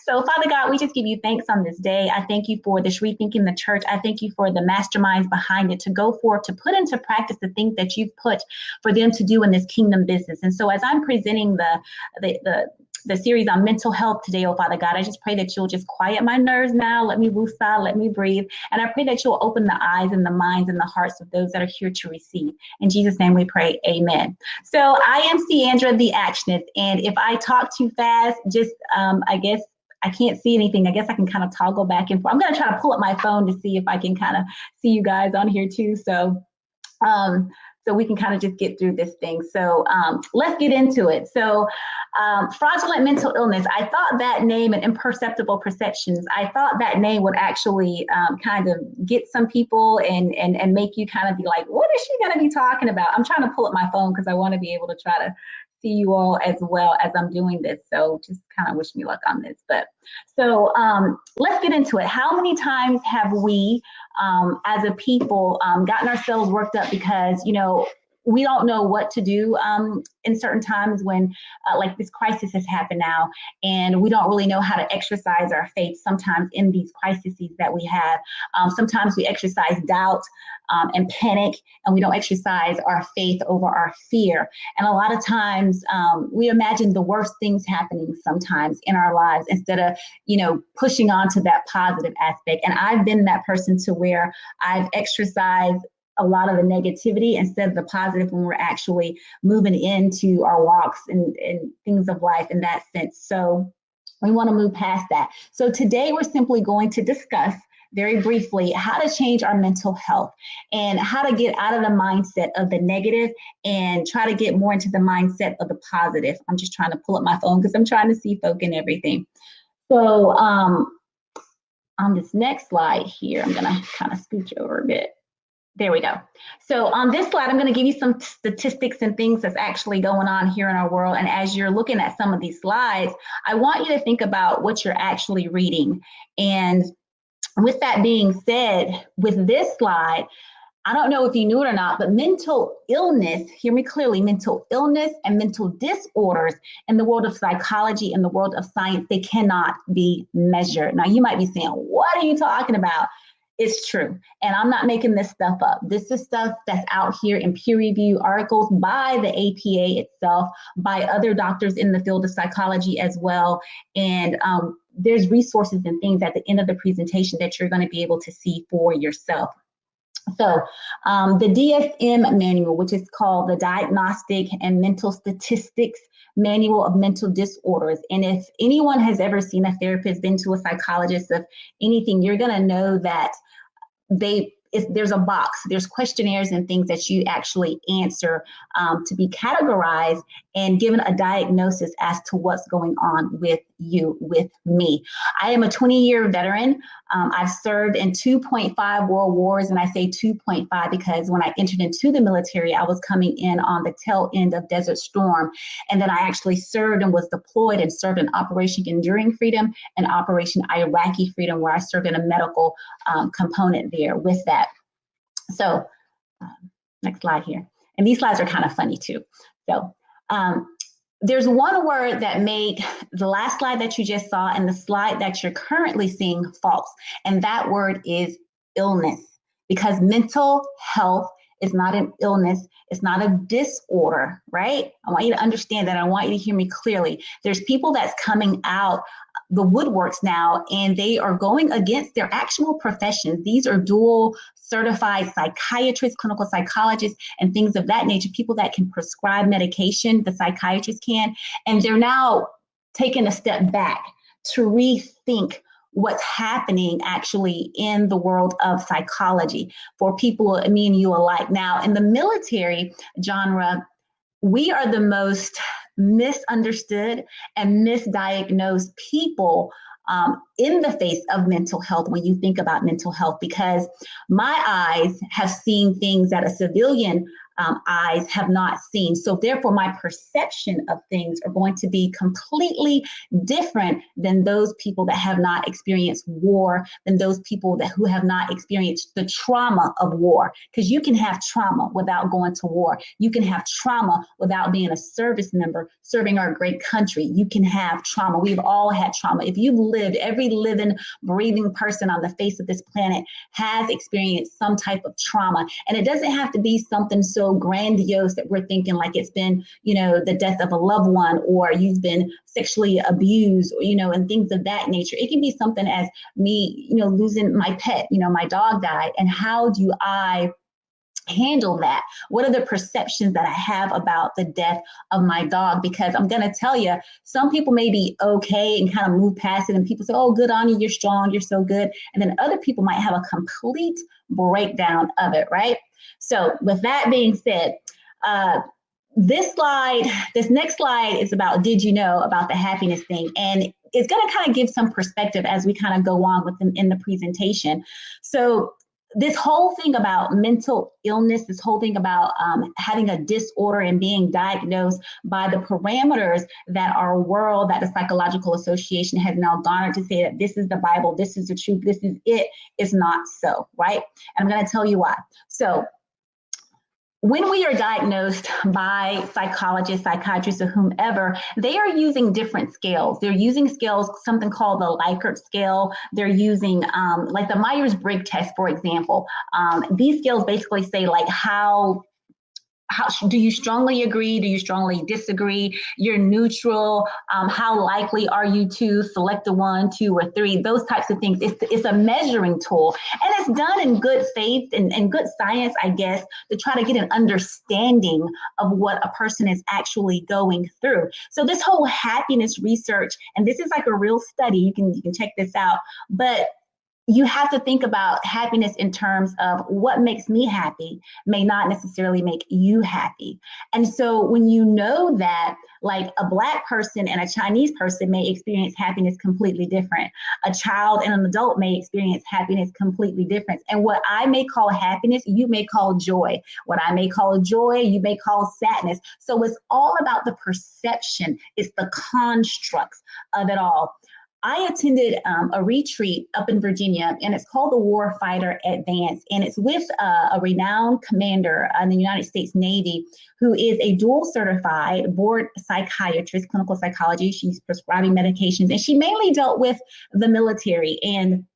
So, Father God, we just give you thanks on this day. I thank you for this Rethinking the Church. I thank you for the masterminds behind it to go forth, to put into practice the things that you've put for them to do in this kingdom business. And so as I'm presenting the series on mental health today, oh Father God, I just pray that you'll just quiet my nerves now. Let me woosah, let me breathe. And I pray that you'll open the eyes and the minds and the hearts of those that are here to receive. In Jesus' name we pray, amen. So I am Ciandra the Actionist. And if I talk too fast, just I guess I can't see anything. I guess I can kind of toggle back and forth. I'm going to try to pull up my phone to see if I can kind of see you guys on here too. So we can kind of just get through this thing. So let's get into it. So fraudulent mental illness, I thought that name and imperceptible perceptions, I thought that name would actually kind of get some people and make you kind of be like, what is she going to be talking about? I'm trying to pull up my phone because I want to be able to try to see you all as well as I'm doing this. So just kind of wish me luck on this. But so let's get into it. How many times have we as a people gotten ourselves worked up because, you know, we don't know what to do in certain times when like this crisis has happened now, and we don't really know how to exercise our faith sometimes in these crises that we have. Sometimes we exercise doubt and panic, and we don't exercise our faith over our fear. And a lot of times we imagine the worst things happening sometimes in our lives instead of, you know, pushing on to that positive aspect. And I've been that person to where I've exercised a lot of the negativity instead of the positive when we're actually moving into our walks and things of life in that sense. So we want to move past that. So today we're simply going to discuss very briefly how to change our mental health and how to get out of the mindset of the negative and try to get more into the mindset of the positive. I'm just trying to pull up my phone because I'm trying to see folk and everything. So on this next slide here, I'm going to kind of scooch over a bit. There we go. So on this slide, I'm going to give you some statistics and things that's actually going on here in our world. And as you're looking at some of these slides, I want you to think about what you're actually reading. And with that being said, with this slide, I don't know if you knew it or not, but mental illness, hear me clearly, mental illness and mental disorders in the world of psychology and the world of science, they cannot be measured. Now, you might be saying, what are you talking about? It's true. And I'm not making this stuff up. This is stuff that's out here in peer-reviewed articles by the APA itself, by other doctors in the field of psychology as well. And there's resources and things at the end of the presentation that you're going to be able to see for yourself. So the DSM manual, which is called the Diagnostic and Mental Statistics Manual of Mental Disorders. And if anyone has ever seen a therapist, been to a psychologist of anything, you're going to know that there's a box, there's questionnaires and things that you actually answer to be categorized and given a diagnosis as to what's going on with you, with me. I am a 20-year veteran. I've served in 2.5 world wars, and I say 2.5 because when I entered into the military, I was coming in on the tail end of Desert Storm. And then I actually served and was deployed and served in Operation Enduring Freedom and Operation Iraqi Freedom, where I served in a medical component there with that. So next slide here. And these slides are kind of funny too. So there's one word that made the last slide that you just saw and the slide that you're currently seeing false. And that word is illness, because mental health is not an illness. It's not a disorder, right? I want you to understand that. I want you to hear me clearly. There's people that's coming out the woodworks now, and they are going against their actual professions. These are dual certified psychiatrists, clinical psychologists, and things of that nature, people that can prescribe medication, the psychiatrists can, and they're now taking a step back to rethink what's happening actually in the world of psychology for people, me and you alike. Now, in the military genre, we are the most misunderstood and misdiagnosed people in the face of mental health when you think about mental health, because my eyes have seen things that a civilian eyes have not seen. So therefore, my perception of things are going to be completely different than those people that have not experienced war, than those people who have not experienced the trauma of war. Because you can have trauma without going to war. You can have trauma without being a service member, serving our great country. You can have trauma. We've all had trauma. If you've lived, every living, breathing person on the face of this planet has experienced some type of trauma. And it doesn't have to be something so grandiose that we're thinking like it's been, the death of a loved one, or you've been sexually abused, or, and things of that nature. It can be something as me, losing my pet, my dog died. And how do I handle that? What are the perceptions that I have about the death of my dog? Because I'm going to tell you, some people may be okay and kind of move past it, and people say, oh, good on you, you're strong, you're so good. And then other people might have a complete breakdown of it, right? So with that being said, this next slide is about, did you know about the happiness thing? And it's going to kind of give some perspective as we kind of go on with them in the presentation. So this whole thing about mental illness, this whole thing about having a disorder and being diagnosed by the parameters that our world, that the Psychological Association has now garnered to say that this is the Bible, this is the truth, this is it, is not so, right? And I'm going to tell you why. So when we are diagnosed by psychologists, psychiatrists, or whomever, they are using different scales. They're using scales, something called the Likert scale. They're using like the Myers-Briggs test, for example. These scales basically say like how do you strongly agree? Do you strongly disagree? You're neutral. How likely are you to select a 1, 2, or 3? Those types of things. It's a measuring tool, and it's done in good faith and good science, I guess, to try to get an understanding of what a person is actually going through. So this whole happiness research, and this is like a real study. You can check this out, but you have to think about happiness in terms of what makes me happy may not necessarily make you happy. And so when you know that, like a Black person and a Chinese person may experience happiness completely different. A child and an adult may experience happiness completely different. And what I may call happiness, you may call joy. What I may call joy, you may call sadness. So it's all about the perception. It's the constructs of it all. I attended a retreat up in Virginia, and it's called the Warfighter Advance, and it's with a renowned commander in the United States Navy who is a dual certified board psychiatrist, clinical psychology. She's prescribing medications, and she mainly dealt with the military. And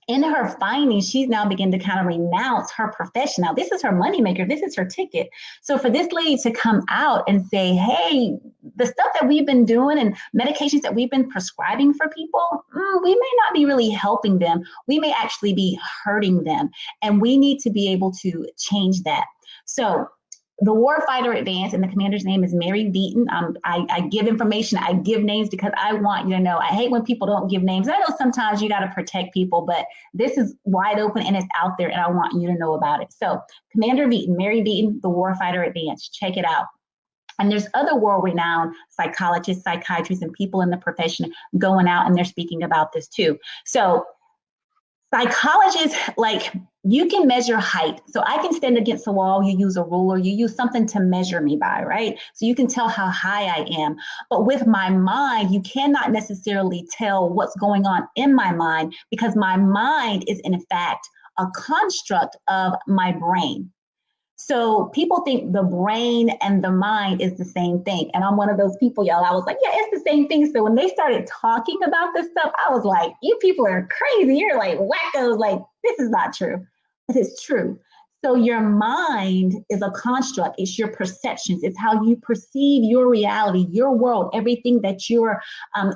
in her findings, she's now begun to kind of renounce her profession. Now, this is her moneymaker. This is her ticket. So for this lady to come out and say, hey, the stuff that we've been doing and medications that we've been prescribing for people, we may not be really helping them. We may actually be hurting them. And we need to be able to change that. So the Warfighter Advance, and the commander's name is Mary Beaton. I give information, I give names because I want you to know. I hate when people don't give names. I know sometimes you got to protect people, but this is wide open and it's out there, and I want you to know about it. So Commander Beaton, Mary Beaton, the Warfighter Advance, check it out. And there's other world-renowned psychologists, psychiatrists, and people in the profession going out, and they're speaking about this too. So psychologists, like, you can measure height. So I can stand against a wall, you use a ruler, you use something to measure me by, right? So you can tell how high I am. But with my mind, you cannot necessarily tell what's going on in my mind, because my mind is in fact a construct of my brain. So people think the brain and the mind is the same thing. And I'm one of those people, y'all. I was like, yeah, it's the same thing. So when they started talking about this stuff, I was like, you people are crazy. You're like wackos. Like, this is not true. But it's true. So your mind is a construct. It's your perceptions. It's how you perceive your reality, your world, everything that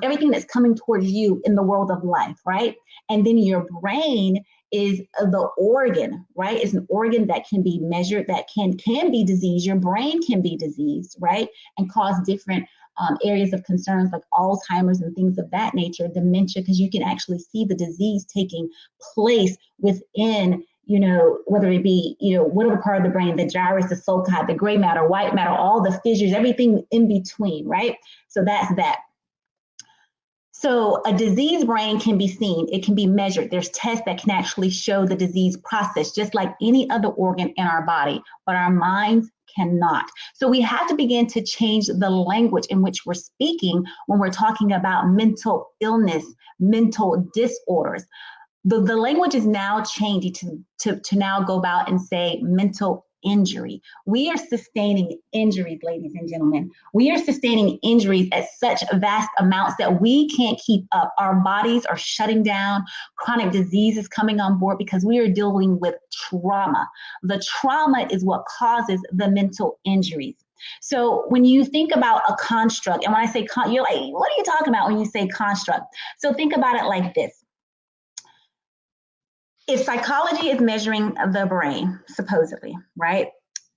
everything that's coming towards you in the world of life, right? And then your brain is the organ, right? It's an organ that can be measured, that can be diseased. Your brain can be diseased, right? And cause different areas of concerns like Alzheimer's and things of that nature, dementia, because you can actually see the disease taking place within, whether it be, whatever part of the brain, the gyrus, the sulci, the gray matter, white matter, all the fissures, everything in between, right? So that's that. So a diseased brain can be seen, it can be measured. There's tests that can actually show the disease process, just like any other organ in our body, but our minds cannot. So we have to begin to change the language in which we're speaking when we're talking about mental illness, mental disorders. The language is now changing to now go about and say mental injury. We are sustaining injuries, ladies and gentlemen. We are sustaining injuries at such vast amounts that we can't keep up. Our bodies are shutting down, chronic diseases coming on board because we are dealing with trauma. The trauma is what causes the mental injuries. So when you think about a construct, and when I say you're like, what are you talking about when you say construct? So think about it like this. If psychology is measuring the brain, supposedly, right?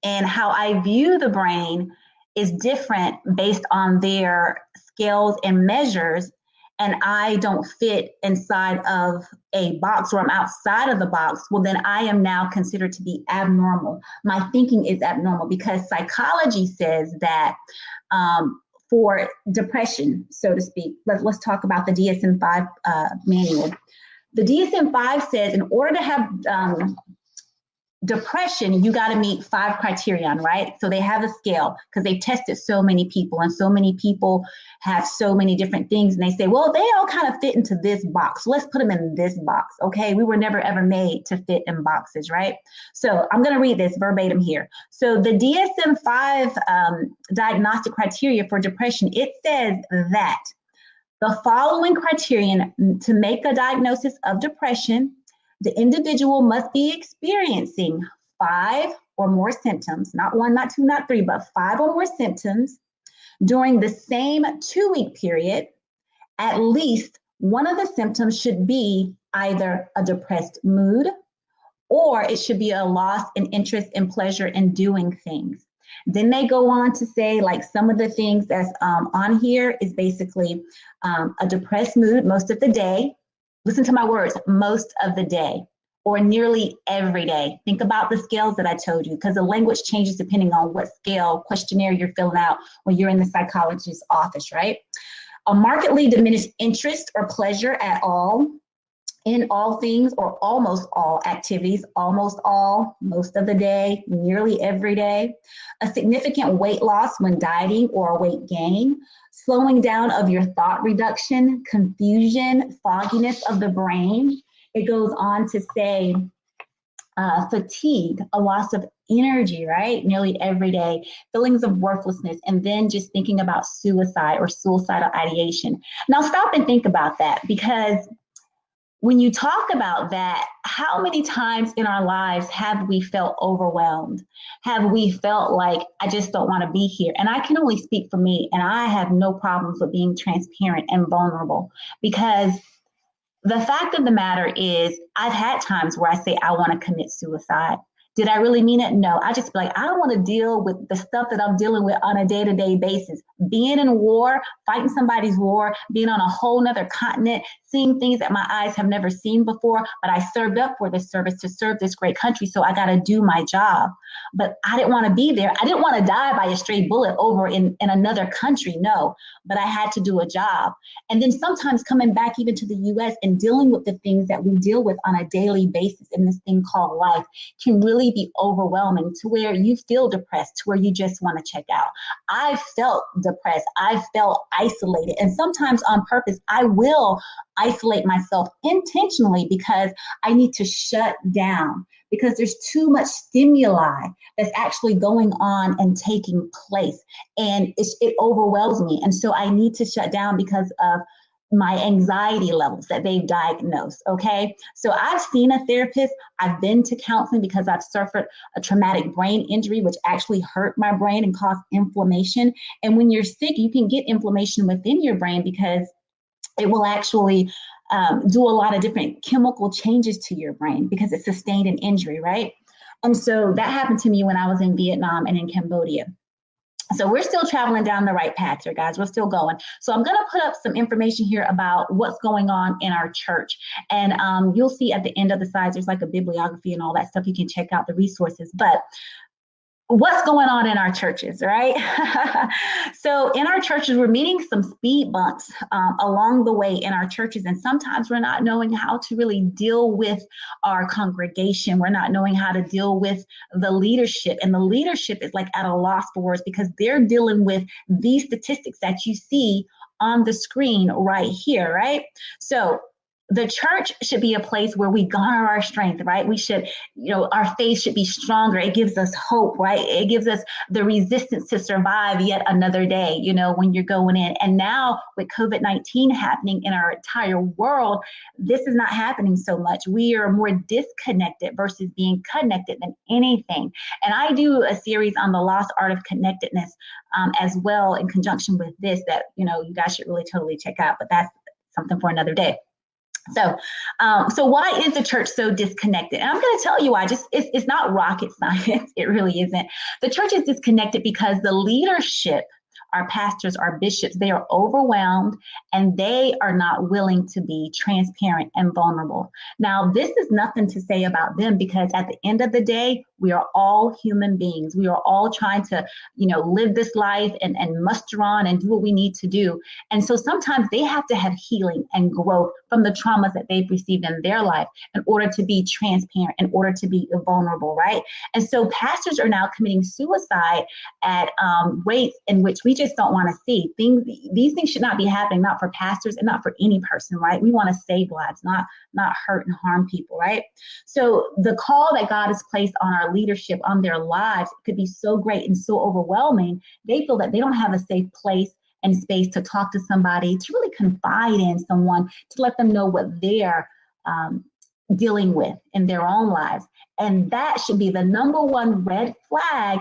And how I view the brain is different based on their scales and measures, and I don't fit inside of a box or I'm outside of the box, well, then I am now considered to be abnormal. My thinking is abnormal because psychology says that for depression, so to speak, let's talk about the DSM-5 manual. The DSM-5 says in order to have depression, you got to meet 5 criterion, right? So they have a scale because they've tested so many people and so many people have so many different things. And they say, well, they all kind of fit into this box. Let's put them in this box. Okay. We were never ever made to fit in boxes, right? So I'm going to read this verbatim here. So the DSM-5 diagnostic criteria for depression, it says that the following criterion to make a diagnosis of depression: the individual must be experiencing 5 or more symptoms, not 1, not 2, not 3, but 5 or more symptoms during the same 2-week period. At least one of the symptoms should be either a depressed mood or it should be a loss in interest and pleasure in doing things. Then they go on to say, like, some of the things that's on here is basically a depressed mood most of the day. Listen to my words, most of the day or nearly every day. Think about the scales that I told you, because the language changes depending on what scale questionnaire you're filling out when you're in the psychologist's office, right? A markedly diminished interest or pleasure at all in all things or almost all activities, almost all, most of the day, nearly every day. A significant weight loss when dieting or weight gain. Slowing down of your thought reduction, confusion, fogginess of the brain. It goes on to say fatigue, a loss of energy, right? Nearly every day, feelings of worthlessness, and then just thinking about suicide or suicidal ideation. Now stop and think about that, because when you talk about that, how many times in our lives have we felt overwhelmed? Have we felt like, I just don't want to be here? And I can only speak for me, and I have no problems with being transparent and vulnerable, because the fact of the matter is I've had times where I say I want to commit suicide. Did I really mean it? No. I just be like, I don't want to deal with the stuff that I'm dealing with on a day-to-day basis. Being in war, fighting somebody's war, being on a whole nother continent, seeing things that my eyes have never seen before, but I served up for this service to serve this great country, so I got to do my job. But I didn't want to be there. I didn't want to die by a stray bullet over in another country, no. But I had to do a job. And then sometimes coming back even to the U.S. and dealing with the things that we deal with on a daily basis in this thing called life can really be overwhelming, to where you feel depressed, to where you just want to check out. I felt depressed. I felt isolated. And sometimes on purpose, I will isolate myself intentionally because I need to shut down, because there's too much stimuli that's actually going on and taking place. And it overwhelms me. And so I need to shut down because of my anxiety levels that they've diagnosed, okay? So I've seen a therapist, I've been to counseling because I've suffered a traumatic brain injury, which actually hurt my brain and caused inflammation. And when you're sick, you can get inflammation within your brain because it will actually do a lot of different chemical changes to your brain because it sustained an injury, right? And so that happened to me when I was in Vietnam and in Cambodia. So we're still traveling down the right path here, guys. We're still going. So I'm going to put up some information here about what's going on in our church. And you'll see at the end of the slides, there's like a bibliography and all that stuff. You can check out the resources. But what's going on in our churches, right? So in our churches, we're meeting some speed bumps along the way in our churches. And sometimes we're not knowing how to really deal with our congregation. We're not knowing how to deal with the leadership. And the leadership is like at a loss for words because they're dealing with these statistics that you see on the screen right here, right? So the church should be a place where we garner our strength, right? We should, our faith should be stronger. It gives us hope, right? It gives us the resistance to survive yet another day, when you're going in. And now with COVID-19 happening in our entire world, this is not happening so much. We are more disconnected versus being connected than anything. And I do a series on the lost art of connectedness as well in conjunction with this that, you guys should really totally check out, but that's something for another day. So why is the church so disconnected? And I'm going to tell you why. It's not rocket science. It really isn't. The church is disconnected because the leadership, our pastors, our bishops, they are overwhelmed and they are not willing to be transparent and vulnerable. Now, this is nothing to say about them because at the end of the day, we are all human beings. We are all trying to, live this life and muster on and do what we need to do. And so sometimes they have to have healing and growth from the traumas that they've received in their life in order to be transparent, in order to be vulnerable, right? And so pastors are now committing suicide at rates in which we just don't want to see. These things should not be happening, not for pastors and not for any person, right? We want to save lives, not hurt and harm people, right? So the call that God has placed on our leadership, on their lives, could be so great and so overwhelming. They feel that they don't have a safe place and space to talk to somebody, to really confide in someone, to let them know what they're dealing with in their own lives. And that should be the number one red flag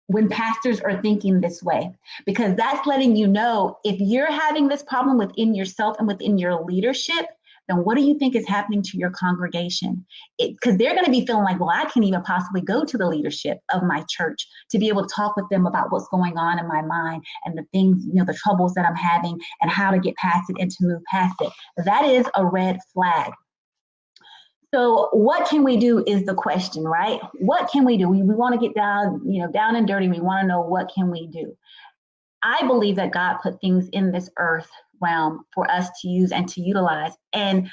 when pastors are thinking this way, because that's letting you know if you're having this problem within yourself and within your leadership, then what do you think is happening to your congregation? Because they're going to be feeling like, well, I can't even possibly go to the leadership of my church to be able to talk with them about what's going on in my mind and the things, the troubles that I'm having and how to get past it and to move past it. That is a red flag. So what can we do is the question, right? What can we do? We want to get down, down and dirty. We want to know what can we do? I believe that God put things in this earth realm for us to use and to utilize. And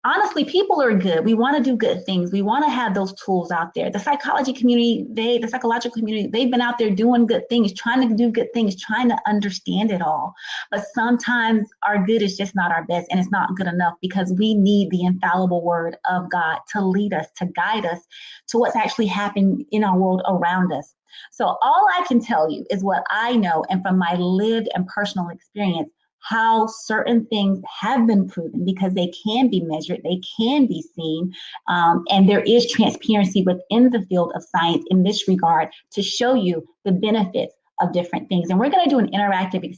honestly, people are good. We want to do good things. We want to have those tools out there. The psychological community, they've been out there doing good things, trying to do good things, trying to understand it all. But sometimes our good is just not our best, and it's not good enough because we need the infallible word of God to lead us, to guide us to what's actually happening in our world around us. So all I can tell you is what I know, and from my lived and personal experience, how certain things have been proven because they can be measured, they can be seen, and there is transparency within the field of science in this regard to show you the benefits of different things. And we're going to do an interactive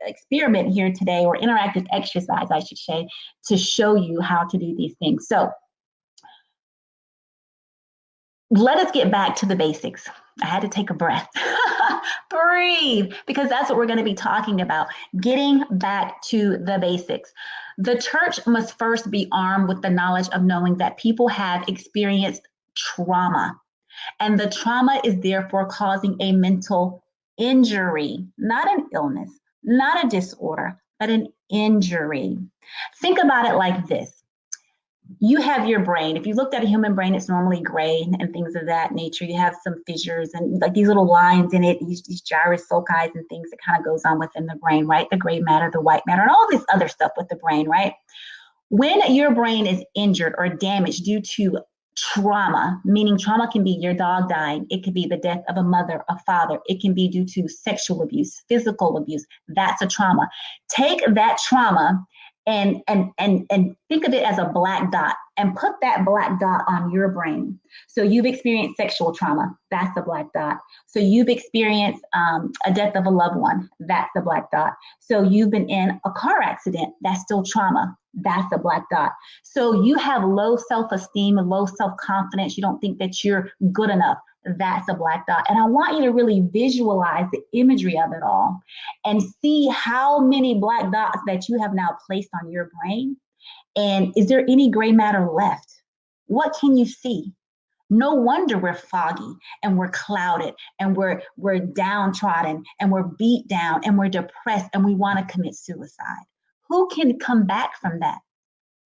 experiment here today, or interactive exercise, I should say, to show you how to do these things. So let us get back to the basics. I had to take a breath. Breathe, because that's what we're going to be talking about, getting back to the basics. The church must first be armed with the knowledge of knowing that people have experienced trauma, and the trauma is therefore causing a mental injury, not an illness, not a disorder, but an injury. Think about it like this. You have your brain. If you looked at a human brain, it's normally gray and things of that nature. You have some fissures and like these little lines in it, these gyrus sulci and things that kind of goes on within the brain, right? The gray matter, the white matter, and all this other stuff with the brain, right? When your brain is injured or damaged due to trauma, meaning trauma can be your dog dying, it could be the death of a mother, a father, it can be due to sexual abuse, physical abuse. That's a trauma. Take that trauma and think of it as a black dot and put that black dot on your brain. So you've experienced sexual trauma. That's the black dot. So you've experienced a death of a loved one. That's the black dot. So you've been in a car accident. That's still trauma. That's a black dot. So you have low self-esteem and low self-confidence. You don't think that you're good enough. That's a black dot. And I want you to really visualize the imagery of it all and see how many black dots that you have now placed on your brain. And is there any gray matter left? What can you see? No wonder we're foggy and we're clouded and we're downtrodden and we're beat down and we're depressed and we want to commit suicide. Who can come back from that?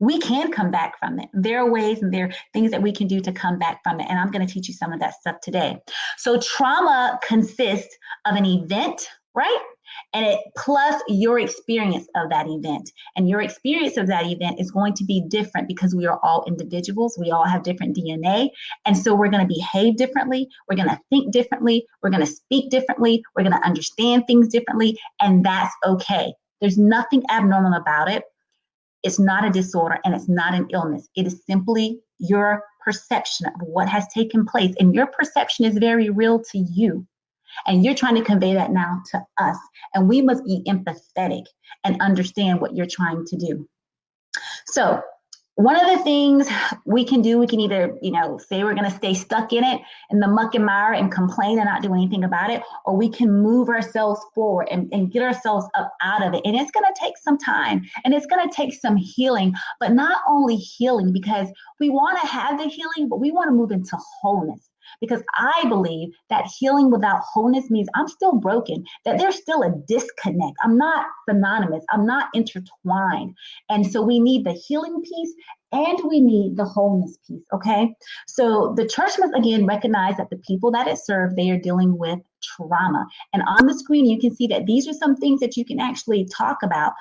We can come back from it. There are ways and there are things that we can do to come back from it. And I'm going to teach you some of that stuff today. So trauma consists of an event, right? And it plus your experience of that event. And your experience of that event is going to be different because we are all individuals. We all have different DNA. And so we're going to behave differently. We're going to think differently. We're going to speak differently. We're going to understand things differently. And that's okay. There's nothing abnormal about it. It's not a disorder and it's not an illness. It is simply your perception of what has taken place. And your perception is very real to you. And you're trying to convey that now to us. And we must be empathetic and understand what you're trying to do. So one of the things we can do, we can either, say we're going to stay stuck in it, in the muck and mire and complain and not do anything about it, or we can move ourselves forward and get ourselves up out of it. And it's going to take some time and it's going to take some healing, but not only healing, because we want to have the healing, but we want to move into wholeness. Because I believe that healing without wholeness means I'm still broken, that there's still a disconnect. I'm not synonymous. I'm not intertwined. And so we need the healing piece and we need the wholeness piece, okay? So the church must, again, recognize that the people that it serves, they are dealing with trauma. And on the screen, you can see that these are some things that you can actually talk about.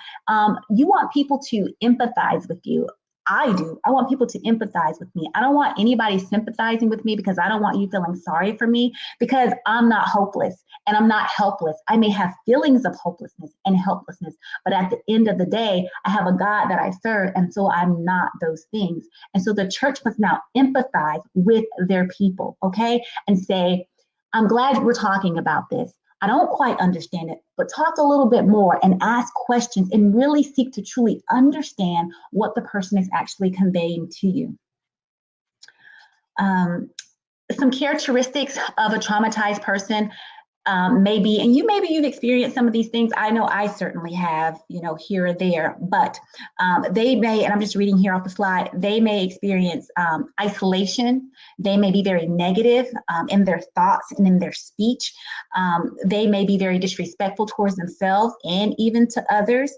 You want people to empathize with you. I do. I want people to empathize with me. I don't want anybody sympathizing with me because I don't want you feeling sorry for me, because I'm not hopeless and I'm not helpless. I may have feelings of hopelessness and helplessness, but at the end of the day, I have a God that I serve, and so I'm not those things. And so the church must now empathize with their people, okay? And say, I'm glad we're talking about this. I don't quite understand it, but talk a little bit more and ask questions and really seek to truly understand what the person is actually conveying to you. Some characteristics of a traumatized person maybe, and maybe you've experienced some of these things. I know I certainly have, here or there, but they may, and I'm just reading here off the slide, they may experience isolation. They may be very negative in their thoughts and in their speech. They may be very disrespectful towards themselves and even to others.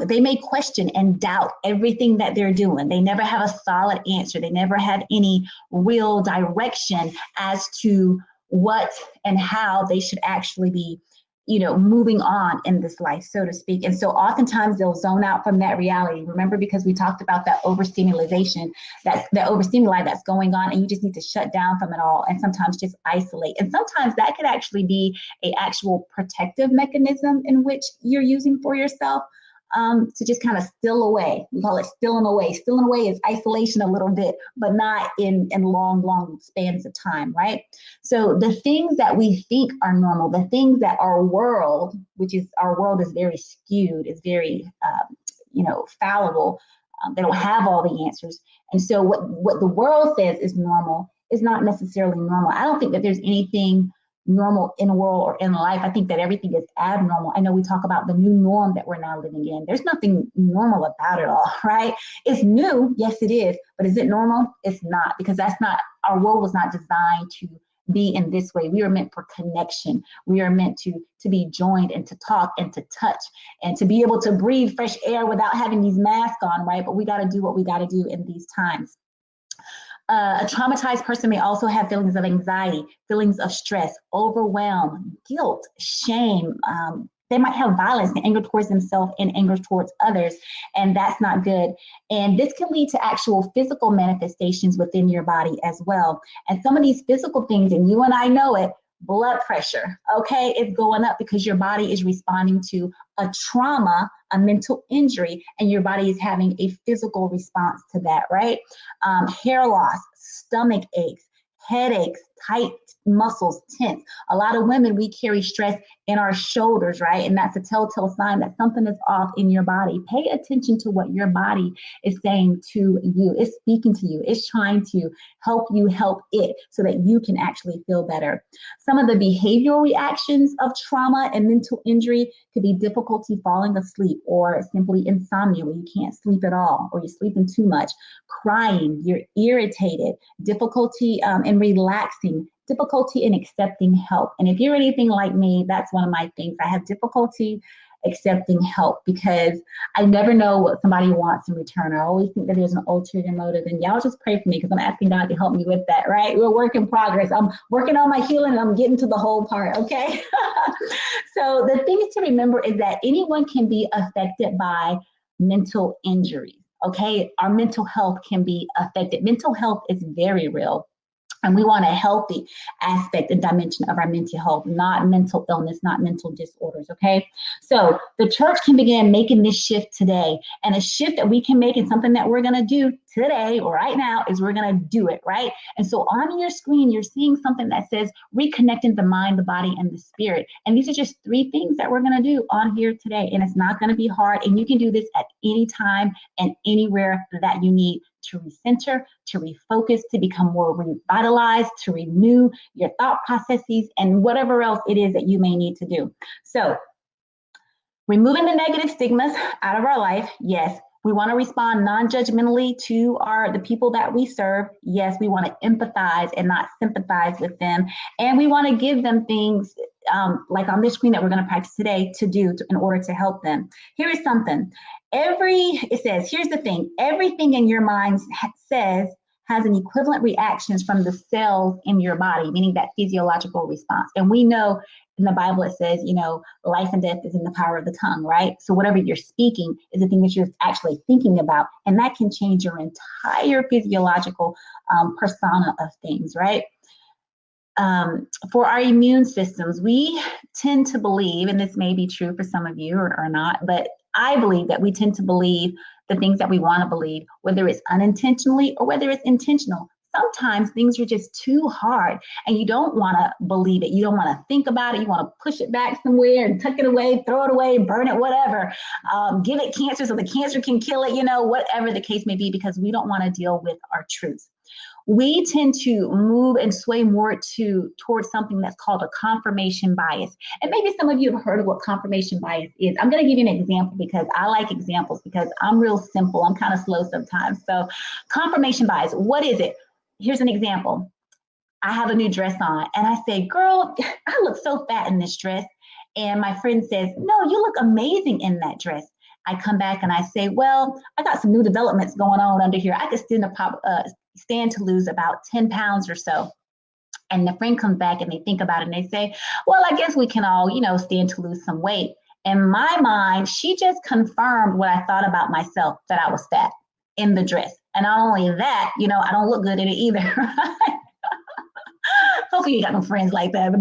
They may question and doubt everything that they're doing. They never have a solid answer. They never have any real direction as to what and how they should actually be, moving on in this life, so to speak. And so oftentimes they'll zone out from that reality. Remember, because we talked about that overstimulation, that overstimuli that's going on, and you just need to shut down from it all and sometimes just isolate. And sometimes that could actually be an actual protective mechanism in which you're using for yourself. To just kind of still away. We call it stilling away. Stilling away is isolation a little bit, but not in long spans of time, right? So the things that we think are normal, the things that our world is very skewed, is very, fallible. They don't have all the answers. And so what the world says is normal is not necessarily normal. I don't think that there's anything normal in the world or in life. I think that everything is abnormal. I know we talk about the new norm that we're now living in. There's nothing normal about it all, right? It's new, yes it is, but is it normal? It's not, because our world was not designed to be in this way. We are meant for connection. We are meant to be joined and to talk and to touch and to be able to breathe fresh air without having these masks on, right? But we got to do what we got to do in these times. A traumatized person may also have feelings of anxiety, feelings of stress, overwhelm, guilt, shame. They might have violence and anger towards themselves and anger towards others, and that's not good. And this can lead to actual physical manifestations within your body as well. And some of these physical things, and you and I know it, blood pressure, okay, it's going up because your body is responding to a trauma, a mental injury, and your body is having a physical response to that, right? Hair loss, stomach aches, headaches, tight muscles, tense. A lot of women, we carry stress in our shoulders, right? And that's a telltale sign that something is off in your body. Pay attention to what your body is saying to you. It's speaking to you. It's trying to help you help it so that you can actually feel better. Some of the behavioral reactions of trauma and mental injury could be difficulty falling asleep, or simply insomnia where you can't sleep at all, or you're sleeping too much, crying, you're irritated, difficulty in relaxing, difficulty in accepting help. And if you're anything like me, that's one of my things. I have difficulty accepting help because I never know what somebody wants in return. I always think that there's an ulterior motive, and y'all just pray for me because I'm asking God to help me with that, right? We're a work in progress. I'm working on my healing and I'm getting to the whole part, okay? So the thing to remember is that anyone can be affected by mental injury, okay? Our mental health can be affected. Mental health is very real. And we want a healthy aspect and dimension of our mental health, not mental illness, not mental disorders, okay? So the church can begin making this shift today. And a shift that we can make, and something that we're gonna do today or right now, is we're gonna do it, right? And so on your screen, you're seeing something that says reconnecting the mind, the body, and the spirit. And these are just 3 things that we're gonna do on here today. And it's not gonna be hard. And you can do this at any time and anywhere that you need to recenter, to refocus, to become more revitalized, to renew your thought processes, and whatever else it is that you may need to do. So, removing the negative stigmas out of our life, yes. We want to respond non-judgmentally to the people that we serve. Yes, we want to empathize and not sympathize with them. And we want to give them things like on this screen that we're going to practice today to do in order to help them. Here is something. It says, here's the thing. Everything in your mind has an equivalent reactions from the cells in your body, meaning that physiological response. And we know in the Bible, it says, life and death is in the power of the tongue, right? So whatever you're speaking is the thing that you're actually thinking about. And that can change your entire physiological persona of things, right? For our immune systems, we tend to believe, and this may be true for some of you or not, but I believe that we tend to believe the things that we want to believe, whether it's unintentionally or whether it's intentional. Sometimes things are just too hard and you don't want to believe it. You don't want to think about it. You want to push it back somewhere and tuck it away, throw it away, burn it, whatever. Give it cancer so the cancer can kill it, whatever the case may be, because we don't want to deal with our truths. We tend to move and sway more towards something that's called a confirmation bias. And maybe some of you have heard of what confirmation bias is. I'm going to give you an example because I like examples because I'm real simple. I'm kind of slow sometimes. So confirmation bias, what is it? Here's an example. I have a new dress on and I say, girl, I look so fat in this dress. And my friend says, no, you look amazing in that dress. I come back and I say, well, I got some new developments going on under here. I could stand to lose about 10 pounds or so. And the friend comes back and they think about it and they say, well, I guess we can all, stand to lose some weight. In my mind, she just confirmed what I thought about myself, that I was fat in the dress. And not only that, I don't look good in it either. Right? Hopefully you got no friends like that.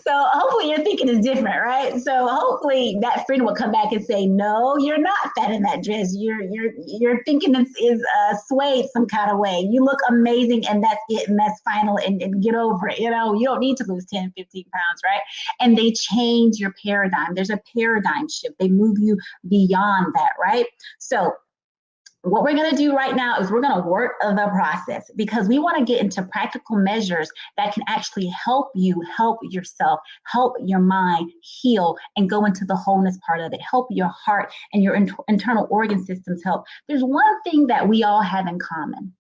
So hopefully your thinking is different, right? So hopefully that friend will come back and say, no, you're not fat in that dress. Your thinking is swayed some kind of way. You look amazing and that's it and that's final and get over it. You don't need to lose 10, 15 pounds, right? And they change your paradigm. There's a paradigm shift. They move you beyond that, right? So what we're going to do right now is we're going to work the process because we want to get into practical measures that can actually help you, help yourself, help your mind heal and go into the wholeness part of it, help your heart and your internal organ systems help. There's one thing that we all have in common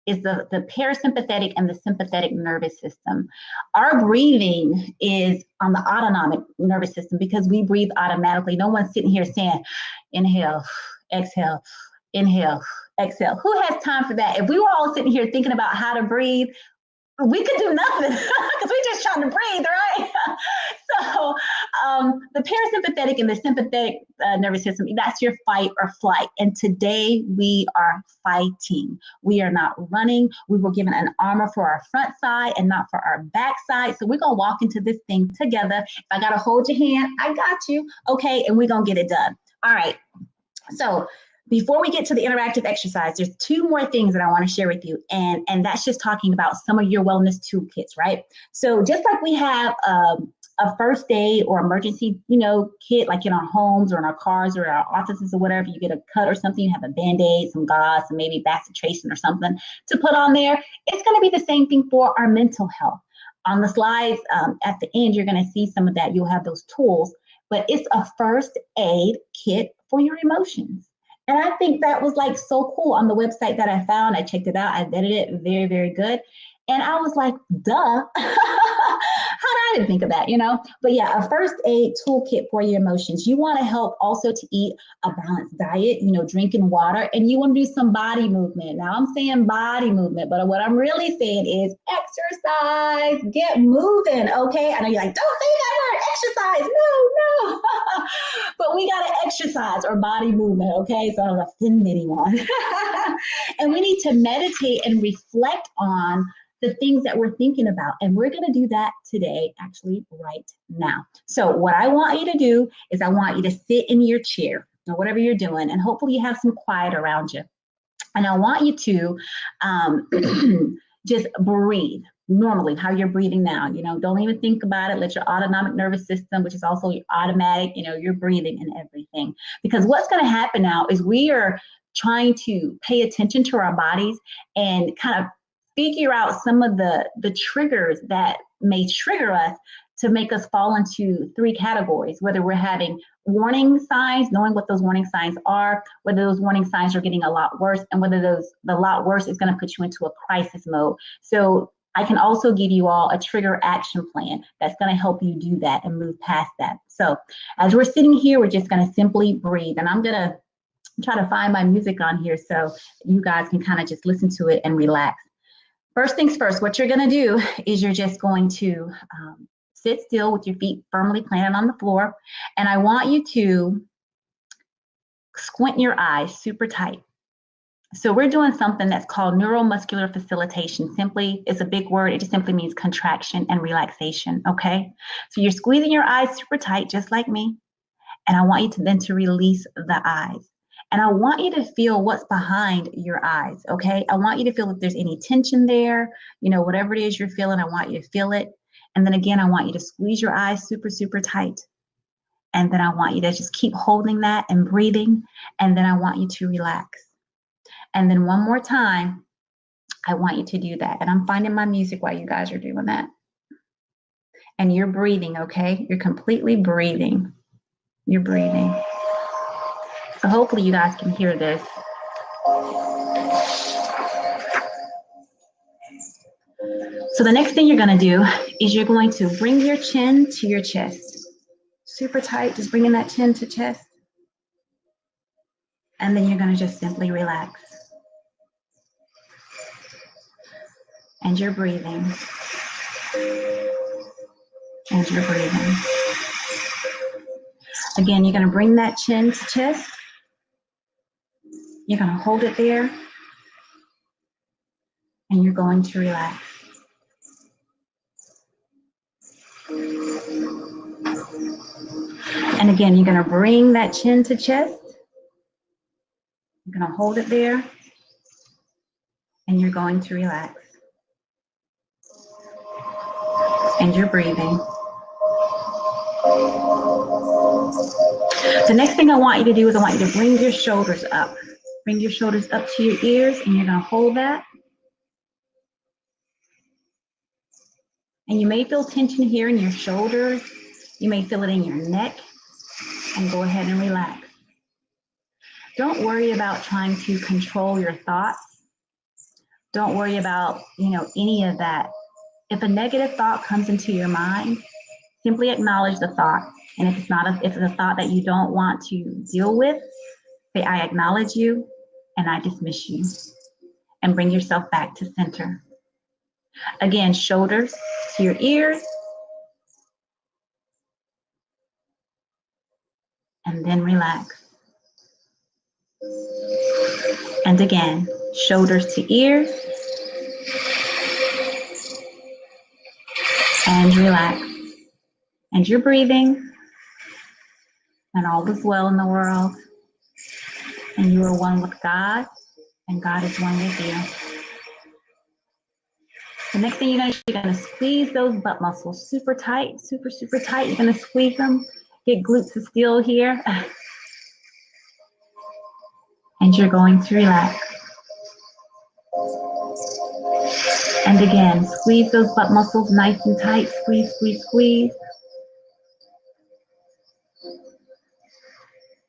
is the parasympathetic and the sympathetic nervous system. Our breathing is on the autonomic nervous system because we breathe automatically. No one's sitting here saying, inhale, exhale, inhale, exhale. Who has time for that? If we were all sitting here thinking about how to breathe, we could do nothing because we're just trying to breathe, right? So the parasympathetic and the sympathetic nervous system, that's your fight or flight. And today we are fighting. We are not running. We were given an armor for our front side and not for our back side. So we're going to walk into this thing together. If I got to hold your hand, I got you. Okay. And we're going to get it done. All right. So Before we get to the interactive exercise, there's two more things that I want to share with you. And that's just talking about some of your wellness toolkits, right? So just like we have a first aid or emergency, kit, like in our homes or in our cars or our offices or whatever, you get a cut or something, you have a Band-Aid, some gauze, and maybe bacitracin or something to put on there. It's going to be the same thing for our mental health. On the slides at the end, you're going to see some of that. You'll have those tools, but it's a first aid kit for your emotions. And I think that was like so cool on the website that I found. I checked it out. I vetted it. Very, very good. And I was like, duh. How did I think of that, But yeah, a first aid toolkit for your emotions. You want to help also to eat a balanced diet, drinking water, and you want to do some body movement. Now I'm saying body movement, but what I'm really saying is exercise, get moving, okay? I know you're like, don't say that word, exercise. No. But we got to exercise or body movement, okay? So I don't offend anyone. And we need to meditate and reflect on the things that we're thinking about. And we're going to do that today, actually right now. So what I want you to do is I want you to sit in your chair or whatever you're doing, and hopefully you have some quiet around you. And I want you to just breathe normally, how you're breathing now. Don't even think about it. Let your autonomic nervous system, which is also your automatic, your breathing and everything. Because what's going to happen now is we are trying to pay attention to our bodies and kind of figure out some of the triggers that may trigger us to make us fall into three categories, whether we're having warning signs, knowing what those warning signs are, whether those warning signs are getting a lot worse, and whether the lot worse is going to put you into a crisis mode. So I can also give you all a trigger action plan that's going to help you do that and move past that. So as we're sitting here, we're just going to simply breathe. And I'm going to try to find my music on here so you guys can kind of just listen to it and relax. First things first, what you're going to do is you're just going to sit still with your feet firmly planted on the floor. And I want you to squint your eyes super tight. So we're doing something that's called neuromuscular facilitation. Simply, it's a big word. It just simply means contraction and relaxation, okay? So you're squeezing your eyes super tight, just like me. And I want you to then to release the eyes. And I want you to feel what's behind your eyes, okay? I want you to feel if there's any tension there, whatever it is you're feeling, I want you to feel it. And then again, I want you to squeeze your eyes super, super tight. And then I want you to just keep holding that and breathing. And then I want you to relax. And then one more time, I want you to do that. And I'm finding my music while you guys are doing that. And you're breathing, okay? You're completely breathing. You're breathing. So hopefully you guys can hear this. So the next thing you're going to do is you're going to bring your chin to your chest. Super tight, just bringing that chin to chest. And then you're going to just simply relax. And you're breathing. And you're breathing. Again, you're going to bring that chin to chest. You're going to hold it there. And you're going to relax. And again, you're going to bring that chin to chest. You're going to hold it there. And you're going to relax. And you're breathing. The next thing I want you to do is I want you to bring your shoulders up. Bring your shoulders up to your ears, and you're going to hold that. And you may feel tension here in your shoulders. You may feel it in your neck. And go ahead and relax. Don't worry about trying to control your thoughts. Don't worry about, any of that. If a negative thought comes into your mind, simply acknowledge the thought. And if it's a thought that you don't want to deal with, say, I acknowledge you and I dismiss you. And bring yourself back to center. Again, shoulders to your ears. And then relax. And again, shoulders to ears. And relax. And you're breathing. And all is well in the world. And you are one with God, and God is one with you. The next thing you're gonna squeeze those butt muscles super tight, super, super tight. You're gonna squeeze them, get glutes of steel here. And you're going to relax. And again, squeeze those butt muscles nice and tight. Squeeze, squeeze, squeeze.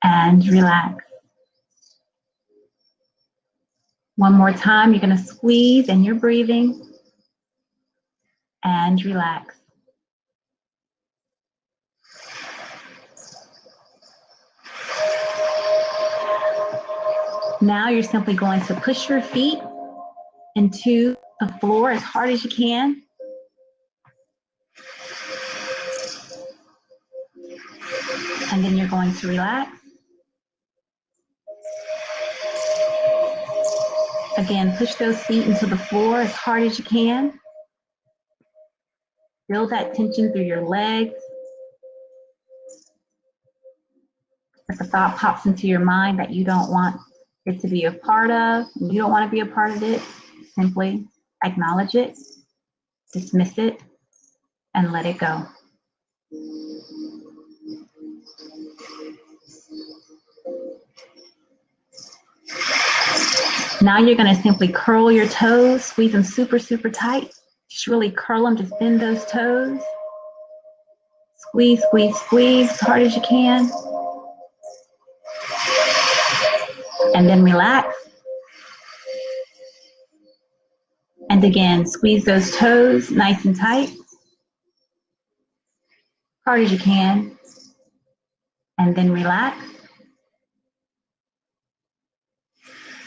And relax. One more time, you're gonna squeeze and you're breathing. And relax. Now you're simply going to push your feet into the floor as hard as you can. And then you're going to relax. Again, push those feet into the floor as hard as you can. Feel that tension through your legs. If a thought pops into your mind that you don't want it to be a part of, and you don't want to be a part of it, simply acknowledge it, dismiss it, and let it go. Now you're going to simply curl your toes, squeeze them super, super tight. Just really curl them, just bend those toes. Squeeze, squeeze, squeeze as hard as you can. And then relax. And again, squeeze those toes nice and tight, hard as you can. And then relax.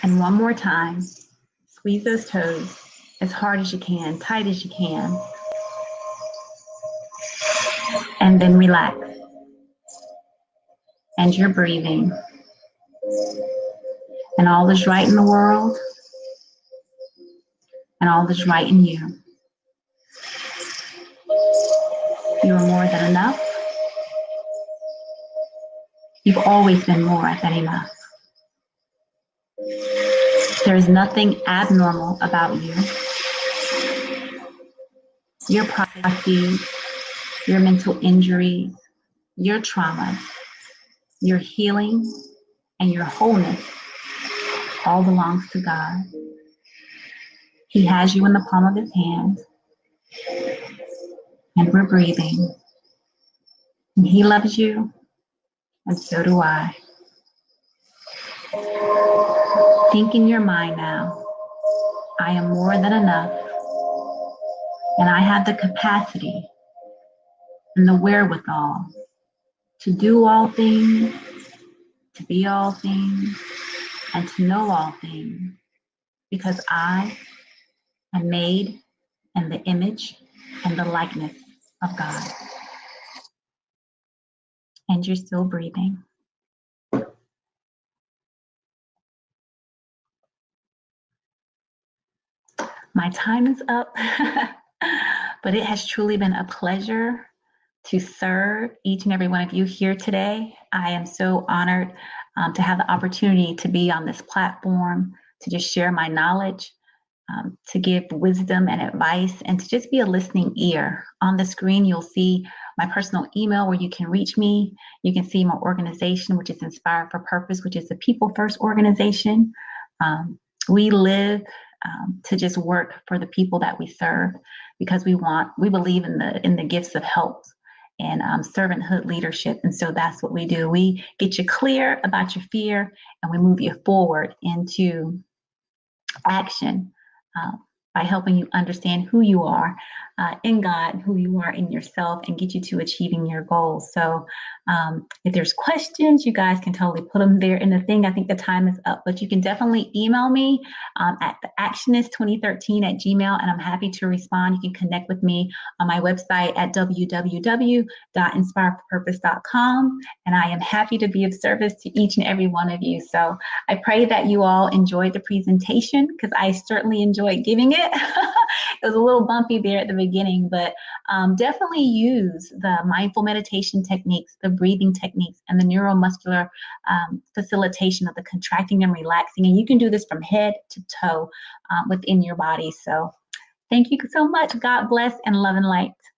And one more time, squeeze those toes as hard as you can, tight as you can. And then relax. And you're breathing. And all is right in the world. And all is right in you. You are more than enough. You've always been more than enough. There is nothing abnormal about you. Your processes, your mental injuries, your traumas, your healing, and your wholeness all belongs to God. He has you in the palm of his hand, and we're breathing. And he loves you, and so do I. Think in your mind now, I am more than enough, and I have the capacity and the wherewithal to do all things, to be all things, and to know all things, because I am made in the image and the likeness of God. And you're still breathing. My time is up, but it has truly been a pleasure to serve each and every one of you here today. I am so honored to have the opportunity to be on this platform, to just share my knowledge, to give wisdom and advice, and to just be a listening ear. On the screen, you'll see my personal email where you can reach me. You can see my organization, which is Inspired for Purpose, which is a people first organization. We live to just work for the people that we serve, because we believe in the gifts of help and servanthood leadership. And so that's what we do. We get you clear about your fear, and we move you forward into action by helping you understand who you are in God, who you are in yourself, and get you to achieving your goals. So if there's questions, you guys can totally put them there in the thing. I think the time is up, but you can definitely email me at theactionist2013@gmail, and I'm happy to respond. You can connect with me on my website at www.inspiredforpurpose.com, and I am happy to be of service to each and every one of you. So I pray that you all enjoyed the presentation, because I certainly enjoyed giving it. it. It was a little bumpy there at the beginning, but definitely use the mindful meditation techniques, the breathing techniques, and the neuromuscular facilitation of the contracting and relaxing. And you can do this from head to toe within your body. So thank you so much. God bless and love and light.